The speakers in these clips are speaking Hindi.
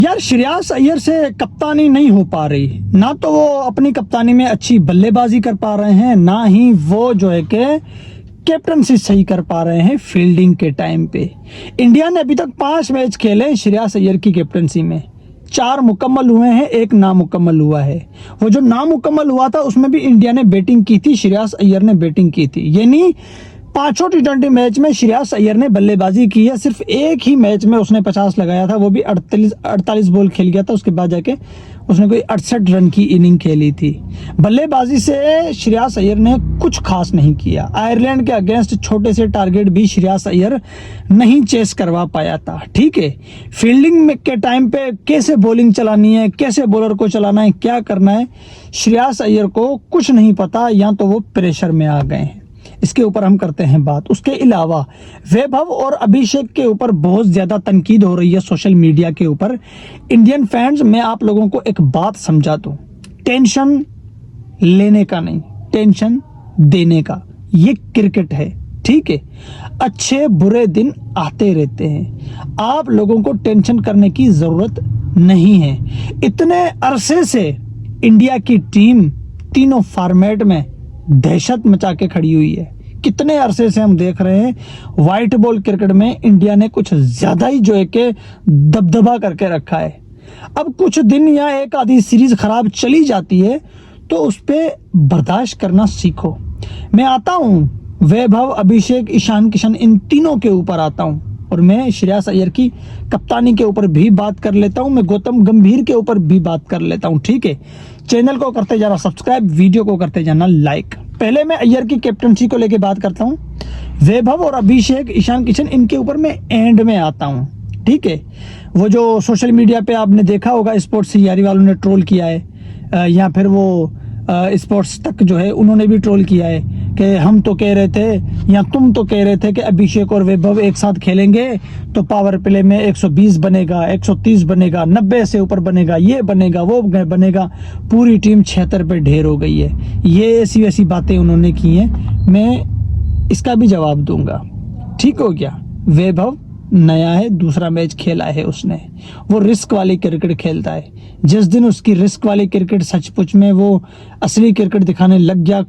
यार श्रेयस अय्यर से कप्तानी नहीं हो पा रही, ना तो वो अपनी कप्तानी में अच्छी बल्लेबाजी कर पा रहे हैं, ना ही वो जो है कि कैप्टनसी सही कर पा रहे हैं फील्डिंग के टाइम पे। इंडिया ने अभी तक 5 मैच खेले श्रेयस अय्यर की कैप्टनसी में, 4 मुकम्मल हुए हैं, 1 नामुकम्मल हुआ है। वो जो नामुकम्मल हुआ था उसमें भी इंडिया ने बैटिंग की थी, श्रेयस अय्यर ने बैटिंग की थी। यानी 5 टी20 मैच में श्रेयस अय्यर ने बल्लेबाजी की है। सिर्फ एक ही मैच में उसने 50 लगाया था, वो भी 48 बॉल खेल गया था, उसके बाद जाके उसने कोई 68 रन की इनिंग खेली थी। बल्लेबाजी से श्रेयस अय्यर ने कुछ खास नहीं किया। आयरलैंड के अगेंस्ट छोटे से टारगेट भी श्रेयस अय्यर नहीं चेस करवा पाया था। ठीक है, फील्डिंग में के टाइम पे कैसे बॉलिंग चलानी है, कैसे बॉलर को चलाना है, क्या करना है, श्रेयस अय्यर को कुछ नहीं पता, या तो वो प्रेशर में आ गए हैं। इसके ऊपर हम करते हैं बात। उसके अलावा वैभव और अभिषेक के ऊपर बहुत ज्यादा तनकीद हो रही है सोशल मीडिया के ऊपर। इंडियन फैंस, मैं आप लोगों को एक बात समझा दूं, टेंशन लेने का नहीं, टेंशन देने का। ये क्रिकेट है, ठीक है, अच्छे बुरे दिन आते रहते हैं, आप लोगों को टेंशन करने की जरूरत नहीं है। इतने अरसे से इंडिया की टीम तीनों फॉर्मेट में दहशत मचा के खड़ी हुई है। कितने अरसे से हम देख रहे हैं व्हाइट बॉल क्रिकेट में इंडिया ने कुछ ज्यादा ही जो है कि दबदबा करके रखा है। अब कुछ दिन या एक आधी सीरीज खराब चली जाती है तो उस पर बर्दाश्त करना सीखो। मैं आता हूं वैभव, अभिषेक, ईशान किशन, इन तीनों के ऊपर आता हूं, और मैं श्रेयस अय्यर की कप्तानी के ऊपर भी बात कर लेता हूं, मैं गौतम गंभीर के ऊपर भी बात कर लेता हूं। ठीक है, चैनल को करते जाना सब्सक्राइब, वीडियो को करते जाना लाइक। पहले मैं अय्यर की कैप्टनसी को लेके बात करता हूं। वैभव और अभिषेक, ईशान किशन, इनके ऊपर मैं एंड में आता हूं। ठीक है, वो जो सोशल मीडिया पे आपने देखा होगा स्पोर्ट्स सियारी वालों ने ट्रोल किया है, या फिर वो स्पोर्ट्स तक जो है उन्होंने भी ट्रोल किया है कि हम तो कह रहे थे या तुम तो कह रहे थे कि अभिषेक और वैभव एक साथ खेलेंगे तो पावर प्ले में 120 बनेगा, 130 बनेगा, 90 से ऊपर बनेगा, ये बनेगा, वो बनेगा, पूरी टीम 76 पे ढेर हो गई है। ये ऐसी वैसी बातें उन्होंने की हैं, मैं इसका भी जवाब दूंगा। ठीक हो गया, वैभव नया है, दूसरा मैच खेला है उसने, वो रिस्क वाली क्रिकेट खेलता है। जिस दिन उसकी रिस्क वाली क्रिकेट सचमुच में वो असली क्रिकेट दिखाने लग गया,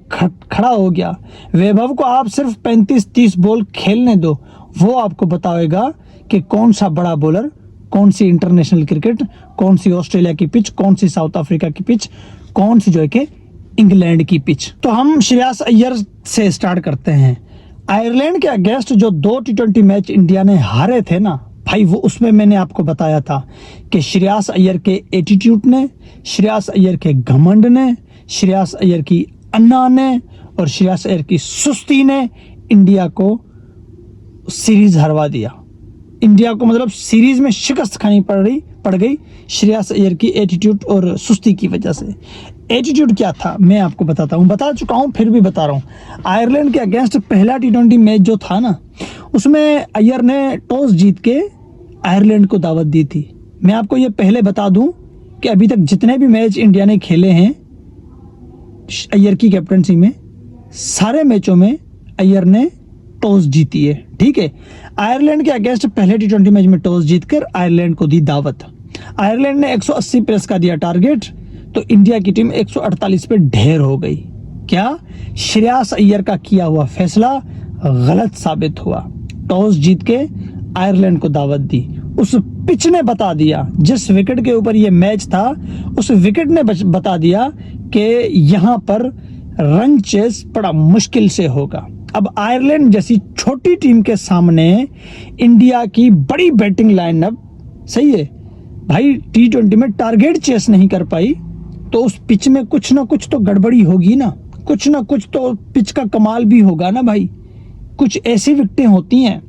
खड़ा हो गया, वैभव को आप सिर्फ 35-30 बॉल खेलने दो, वो आपको बताएगा कि कौन सा बड़ा बॉलर, कौन सी इंटरनेशनल क्रिकेट, कौन सी ऑस्ट्रेलिया की पिच, कौन सी साउथ अफ्रीका की पिच, कौन सी जो है कि इंग्लैंड की पिच। तो हम श्रेयस अय्यर से स्टार्ट करते हैं। आयरलैंड के अगेंस्ट जो 2 टी20 मैच इंडिया ने हारे थे ना भाई, वो उसमें मैंने आपको बताया था कि श्रेयस अय्यर के एटीट्यूड ने, श्रेयस अय्यर के घमंड ने, श्रेयस अय्यर की अन्ना ने और श्रेयस अय्यर की सुस्ती ने इंडिया को सीरीज हरवा दिया। इंडिया को मतलब सीरीज में शिकस्त खानी पड़ गई श्रेयस अय्यर की एटीट्यूड और सुस्ती की वजह से। एटीट्यूड क्या था मैं आपको बताता हूं, बता चुका हूं, फिर भी बता रहा हूं। आयरलैंड के अगेंस्ट पहला टी20 मैच जो था ना, उसमें अय्यर ने टॉस जीत के आयरलैंड को दावत दी थी। मैं आपको ये पहले बता दूं कि अभी तक जितने भी मैच इंडिया ने खेले हैं अय्यर की कैप्टनसी में, सारे मैचों में अय्यर ने टॉस जीती है। ठीक है, आयरलैंड के अगेंस्ट पहले टी20 मैच में टॉस जीतकर आयरलैंड को दी दावत। आयरलैंड ने 180 प्लस का दिया टारगेट, तो इंडिया की टीम 148 पे ढेर हो गई। क्या श्रेयस अय्यर का किया हुआ फैसला गलत साबित हुआ। टॉस जीत के आयरलैंड को दावत दी, उस पिच ने बता दिया, जिस विकेट के ऊपर ये मैच था उस विकेट ने बता दिया कि यहां पर रन चेस बड़ा मुश्किल से होगा। अब आयरलैंड जैसी छोटी टीम के सामने इंडिया की बड़ी बैटिंग लाइनअप, सही है भाई, टी20 में टारगेट चेस नहीं कर पाई, तो उस पिच में कुछ ना कुछ तो गड़बड़ी होगी ना, कुछ ना कुछ तो पिच का कमाल भी होगा ना भाई। कुछ ऐसी विकेटें होती हैं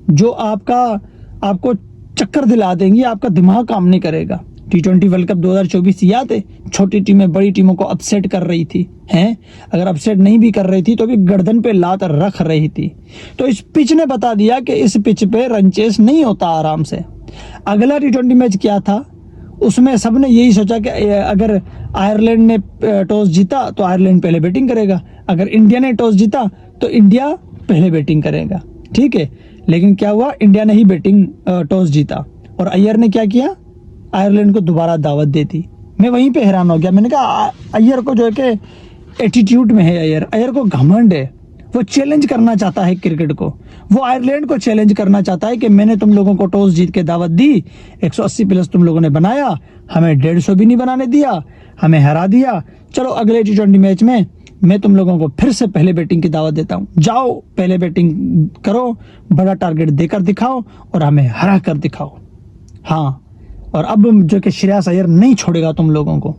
जो आपको चक्कर दिला देंगी, आपका दिमाग काम नहीं करेगा। टी20 वर्ल्ड कप 2024 याद है, छोटी टीमें बड़ी टीमों को अपसेट कर रही थी, हैं? अगर अपसेट नहीं भी कर रही थी तो भी गर्दन पे लात रख रही थी। तो इस पिच ने बता दिया कि इस पिच पे रन चेस नहीं होता आराम से। अगला टी20 मैच क्या था, उसमें सबने यही सोचा कि अगर आयरलैंड ने टॉस जीता तो आयरलैंड पहले बैटिंग करेगा, अगर इंडिया ने टॉस जीता तो इंडिया पहले बैटिंग करेगा। ठीक है, लेकिन क्या हुआ, इंडिया ने ही टॉस जीता और अय्यर ने क्या किया, आयरलैंड को दोबारा दावत देती। मैं वहीं पे हैरान हो गया। मैंने कहा अय्यर को जो है कि एटीट्यूड में है, अय्यर को घमंड है, वो चैलेंज करना चाहता है क्रिकेट को। वो आयरलैंड को चैलेंज करना चाहता है कि मैंने तुम लोगों को टॉस जीत के दावत दी, 180 प्लस तुम लोगों ने बनाया, हमें 150 भी नहीं बनाने दिया, हमें हरा दिया। चलो अगले T20 मैच में मैं तुम लोगों को फिर से पहले बैटिंग की दावत देता हूँ, जाओ पहले बैटिंग करो, बड़ा टारगेट देकर दिखाओ और हमें हरा कर दिखाओ। हाँ, और अब जो कि श्रेयस अय्यर नहीं छोड़ेगा तुम लोगों को।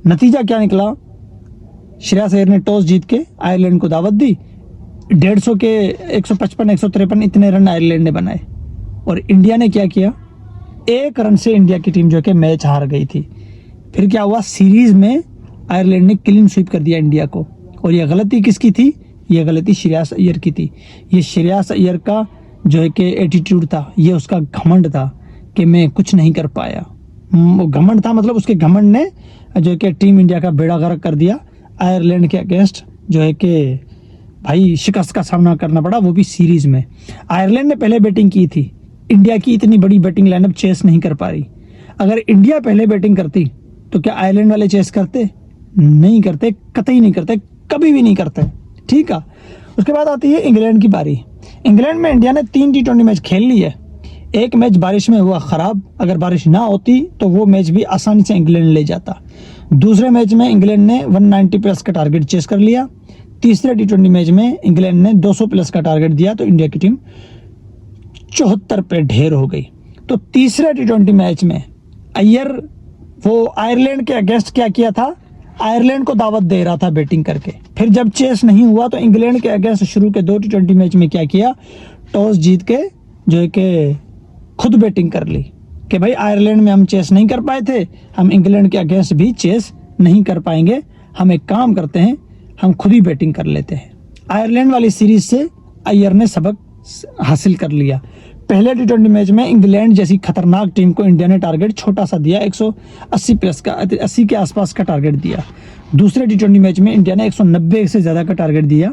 नतीजा क्या निकला? श्रेयस अय्यर ने टॉस जीत के आयरलैंड को दावत दी, 150 के 155 153 इतने रन आयरलैंड ने बनाए। और इंडिया ने क्या किया? 1 रन से इंडिया की टीम जो कि मैच हार गई थी। फिर क्या हुआ? सीरीज में आयरलैंड ने क्लीन स्वीप कर दिया इंडिया को। और ये गलती किसकी थी? ये गलती श्रेयस अय्यर की थी। ये श्रेयस अय्यर का जो है कि एटीट्यूड था, ये उसका घमंड था कि मैं कुछ नहीं कर पाया। वो घमंड था, मतलब उसके घमंड ने जो है कि टीम इंडिया का बेड़ा गर्क कर दिया। आयरलैंड के अगेंस्ट जो है कि भाई शिकस्त का सामना करना पड़ा, वो भी सीरीज में। आयरलैंड ने पहले बैटिंग की थी, इंडिया की इतनी बड़ी बैटिंग लाइनअप चेस नहीं कर पा रही। अगर इंडिया पहले बैटिंग करती तो क्या आयरलैंड वाले चेस करते? नहीं करते, कतई नहीं करते, कभी भी नहीं करते। ठीक है, उसके बाद आती है इंग्लैंड की बारी। इंग्लैंड में इंडिया ने 3 T20 मैच खेल ली है। एक मैच बारिश में हुआ खराब, अगर बारिश ना होती तो वो मैच भी आसानी से इंग्लैंड ले जाता। दूसरे मैच में इंग्लैंड ने 190 प्लस का टारगेट चेस कर लिया। तीसरे T20 मैच में इंग्लैंड ने 200 प्लस का टारगेट दिया तो इंडिया की टीम 74 पे ढेर हो गई। तो तीसरे T20 मैच में अय्यर वो आयरलैंड के अगेंस्ट क्या किया था? आयरलैंड को दावत दे रहा था बैटिंग करके। फिर जब चेस नहीं हुआ तो इंग्लैंड के अगेंस्ट शुरू के 2 T20 मैच में क्या किया? टॉस जीत के जो है कि खुद बैटिंग कर ली कि भाई आयरलैंड में हम चेस नहीं कर पाए थे, हम इंग्लैंड के अगेंस्ट भी चेस नहीं कर पाएंगे, हम एक काम करते हैं, हम खुद ही बैटिंग कर लेते हैं। आयरलैंड वाली सीरीज से अय्यर ने सबक हासिल कर लिया। पहले T20 मैच में इंग्लैंड जैसी खतरनाक टीम को इंडिया ने टारगेट छोटा सा दिया, 180 प्लस का, 80 के आसपास का टारगेट दिया। दूसरे T20 मैच में इंडिया ने 190 से ज़्यादा का टारगेट दिया।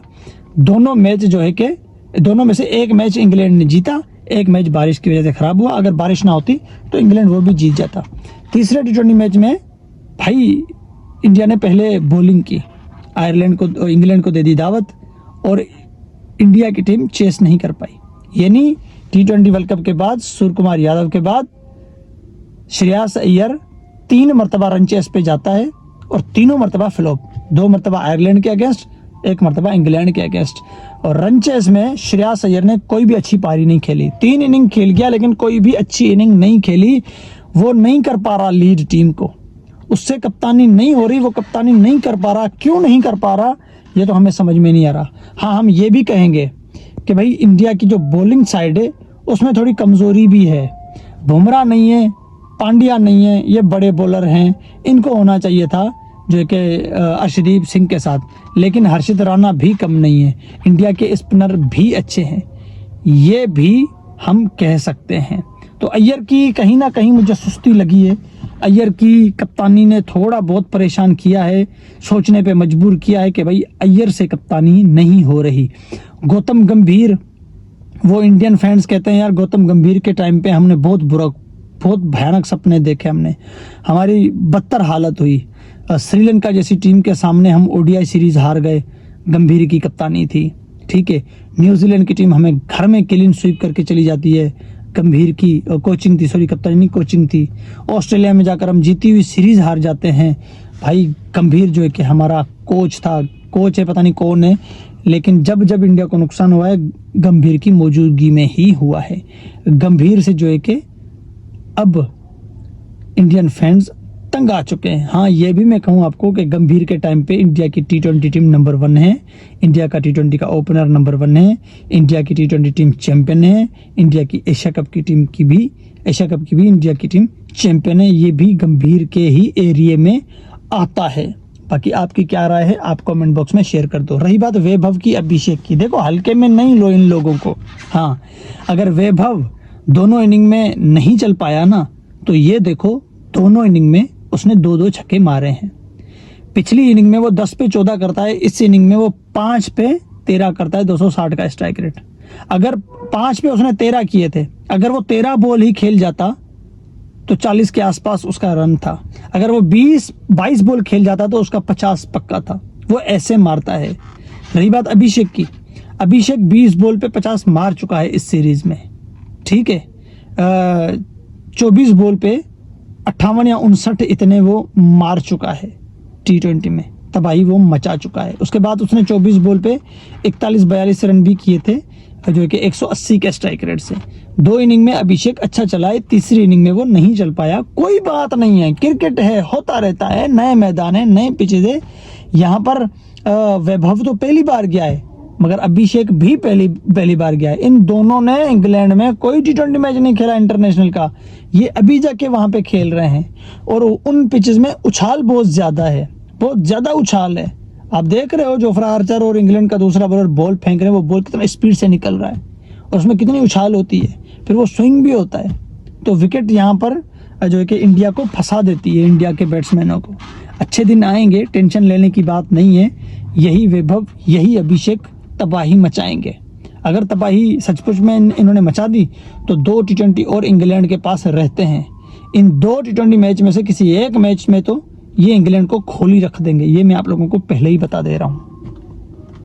दोनों मैच जो है कि दोनों में से एक मैच इंग्लैंड ने जीता, एक मैच बारिश की वजह से खराब हुआ। अगर बारिश ना होती तो इंग्लैंड वो भी जीत जाता। तीसरे T20 मैच में भाई इंडिया ने पहले बॉलिंग की, आयरलैंड को, इंग्लैंड को दे दी दावत और इंडिया की टीम चेस नहीं कर पाई। यानी T20 वर्ल्ड कप के बाद, सूर्य कुमार यादव के बाद श्रेयस अय्यर 3 मरतबा रन चेस पे जाता है और तीनों मरतबा फ्लॉप। 2 मरतबा आयरलैंड के अगेंस्ट, 1 मरतबा इंग्लैंड के अगेंस्ट। और रन चेस में श्रेयस अय्यर ने कोई भी अच्छी पारी नहीं खेली। 3 इनिंग खेल गया लेकिन कोई भी अच्छी इनिंग नहीं खेली। वो नहीं कर पा रहा लीड टीम को, उससे कप्तानी नहीं हो रही, वो कप्तानी नहीं कर पा रहा। क्यों नहीं कर पा रहा ये तो हमें समझ में नहीं आ रहा। हाँ, हम ये भी कहेंगे कि भाई इंडिया की जो बॉलिंग साइड है उसमें थोड़ी कमज़ोरी भी है। बुमराह नहीं है, पांड्या नहीं है, ये बड़े बॉलर हैं, इनको होना चाहिए था जो कि अर्शदीप सिंह के साथ। लेकिन हर्षित राणा भी कम नहीं है, इंडिया के स्पिनर भी अच्छे हैं, ये भी हम कह सकते हैं। तो अय्यर की कहीं ना कहीं मुझे सुस्ती लगी है। अय्यर की कप्तानी ने थोड़ा बहुत परेशान किया है, सोचने पे मजबूर किया है कि भाई अय्यर से कप्तानी नहीं हो रही। गौतम गंभीर, वो इंडियन फैंस कहते हैं यार गौतम गंभीर के टाइम पे हमने बहुत भयानक सपने देखे, हमने, हमारी बदतर हालत हुई। श्रीलंका जैसी टीम के सामने हम ODI सीरीज हार गए, गंभीर की कप्तानी थी। ठीक है, न्यूजीलैंड की टीम हमें घर में क्लीन स्वीप करके चली जाती है, गंभीर की कोचिंग थी, सॉरी कप्तानी नहीं कोचिंग थी। ऑस्ट्रेलिया में जाकर हम जीती हुई सीरीज हार जाते हैं। भाई गंभीर जो है कि हमारा कोच था, कोच है पता नहीं कौन है, लेकिन जब जब इंडिया को नुकसान हुआ है गंभीर की मौजूदगी में ही हुआ है। गंभीर से जो है कि अब इंडियन फैंस तंग आ चुके हैं। हाँ, ये भी मैं कहूँ आपको कि गंभीर के टाइम पे इंडिया की T20 टीम नंबर 1 है, इंडिया का T20 का ओपनर नंबर 1 है, इंडिया की T20 टीम चैंपियन है, इंडिया की एशिया कप की भी इंडिया की टीम चैंपियन है। ये भी गंभीर के ही एरिया में आता है। बाकी आपकी क्या राय है आप कमेंट बॉक्स में शेयर कर दो। रही बात वैभव की, अभिषेक की, देखो हल्के में नहीं लो इन लोगों को। हाँ, अगर वैभव दोनों इनिंग में नहीं चल पाया ना तो ये देखो दोनों इनिंग में उसने 2-2 छक्के मारे हैं। पिछली इनिंग में वो 10 पे 14 करता है, इस इनिंग में वो 5 पे 13 करता है, 260 का स्ट्राइक रेट। अगर 5 पे उसने 13 किए थे, अगर वो 13 बॉल ही खेल जाता तो 40 के आसपास उसका रन था। अगर वो 20-22 बॉल खेल जाता तो उसका 50 पक्का था। वो ऐसे मारता है। रही बात अभिषेक की, अभिषेक 20 बॉल पे 50 मार चुका है इस सीरीज में, ठीक है। 24 बॉल पे 58 या 59 इतने वो मार चुका है T20 में, तबाही वो मचा चुका है। उसके बाद उसने 24 बॉल पे 41-42 रन भी किए थे, जो कि 180 के स्ट्राइक रेट से। 2 इनिंग में अभिषेक अच्छा चला है, तीसरी इनिंग में वो नहीं चल पाया। कोई बात नहीं है, क्रिकेट है, होता रहता है, नए मैदान है, नए पिचेज है। यहाँ पर वैभव तो पहली बार गया है, मगर अभिषेक भी पहली बार गया है। इन दोनों ने इंग्लैंड में कोई T20 मैच नहीं खेला इंटरनेशनल का, ये अभी जाके वहां पे खेल रहे हैं। और उन पिचेस में उछाल बहुत ज्यादा है, बहुत ज्यादा उछाल है। आप देख रहे हो जोफ्रा आर्चर और इंग्लैंड का दूसरा बॉलर बॉल फेंक रहे हैं, वो बॉल कितना स्पीड से निकल रहा है और उसमें कितनी उछाल होती है, फिर वो स्विंग भी होता है। तो विकेट यहाँ पर जो है कि इंडिया को फंसा देती है, इंडिया के बैट्समैनों को। अच्छे दिन आएंगे, टेंशन लेने की बात नहीं है। यही वैभव, यही अभिषेक तबाही मचाएंगे। अगर तबाही सचमुच में इन्होंने मचा दी तो 2 T20 और इंग्लैंड के पास रहते हैं। इन 2 T20 मैच में से किसी एक मैच में तो ये इंग्लैंड को खोली रख देंगे, ये मैं आप लोगों को पहले ही बता दे रहा हूँ।